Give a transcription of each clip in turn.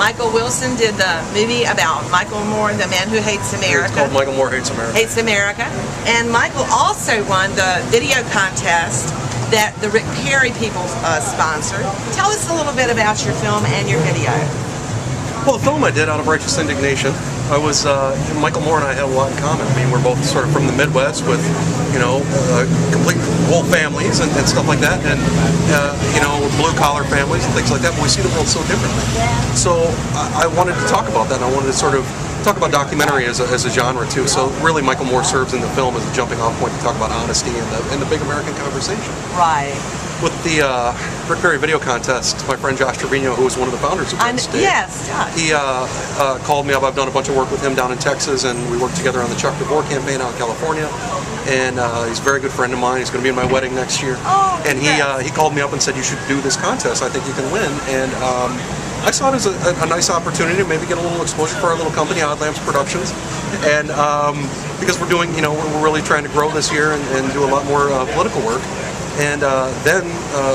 Michael Wilson did the movie about Michael Moore, the man who hates America. It's called Michael Moore Hates America. Hates America. And Michael also won the video contest that the Rick Perry people sponsored. Tell us a little bit about your film and your video. Well, the film I did out of righteous indignation. I was Michael Moore and I had a lot in common. I mean, we're both sort of from the Midwest with, you know, complete whole families and stuff like that, and you know, blue collar families and things like that. But we see the world so differently. So I wanted to talk about that, and I wanted to sort of talk about documentary as a genre too. So really, Michael Moore serves in the film as a jumping off point to talk about honesty and the big American conversation. Right. With the Rick Perry video contest, my friend Josh Trevino, who was one of the founders of Josh. Yes, Josh. He called me up. I've done a bunch of work with him down in Texas, and we worked together on the Chuck DeVore campaign out in California. And he's a very good friend of mine. He's going to be in my wedding next year. Oh, and he called me up and said, "You should do this contest. I think you can win." And I saw it as a nice opportunity to maybe get a little exposure for our little company, Odd Lamps Productions, and because we're doing, you know, we're really trying to grow this year and do a lot more political work. And then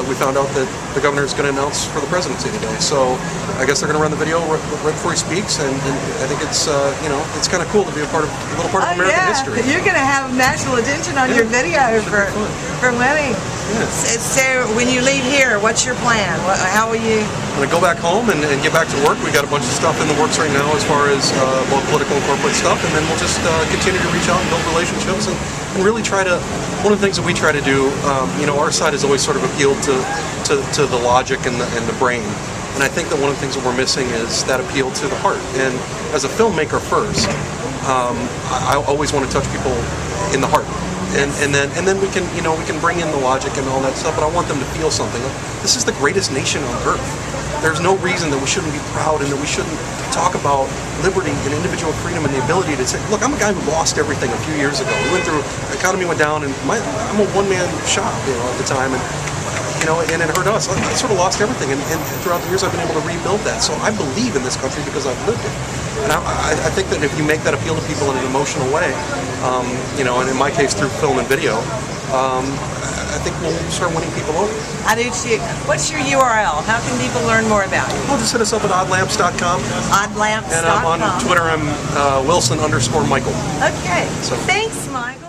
we found out that the governor is going to announce for the presidency today. So I guess they're going to run the video right before he speaks, and I think it's you know, it's kind of cool to be a little part of American history. You're going to have national attention on your video for winning. Yeah. So when you leave here, what's your plan? How will you? I'm going to go back home and get back to work. We got a bunch of stuff in the works right now as far as both political and corporate stuff, and then we'll just continue to reach out and build relationships and really try to. One of the things that we try to do, you know, our side has always sort of appealed to the logic and the brain, and I think that one of the things that we're missing is that appeal to the heart. And as a filmmaker first, I always want to touch people in the heart. And then we can, you know, we can bring in the logic and all that stuff, but I want them to feel something. This is the greatest nation on earth. There's no reason that we shouldn't be proud and that we shouldn't talk about liberty and individual freedom and the ability to say, look, I'm a guy who lost everything a few years ago. We went through, the economy went down, and I'm a one-man shop, you know, at the time, and you know, and it hurt us. I sort of lost everything, and throughout the years I've been able to rebuild that. So I believe in this country because I've lived it. And I think that if you make that appeal to people in an emotional way, you know, and in my case through film and video, I think we'll start winning people over. I do too. What's your URL? How can people learn more about you? Well, just hit us up at oddlamps.com. Oddlamps.com. And I'm on Twitter. I'm Wilson_Michael. Okay. So thanks, Michael.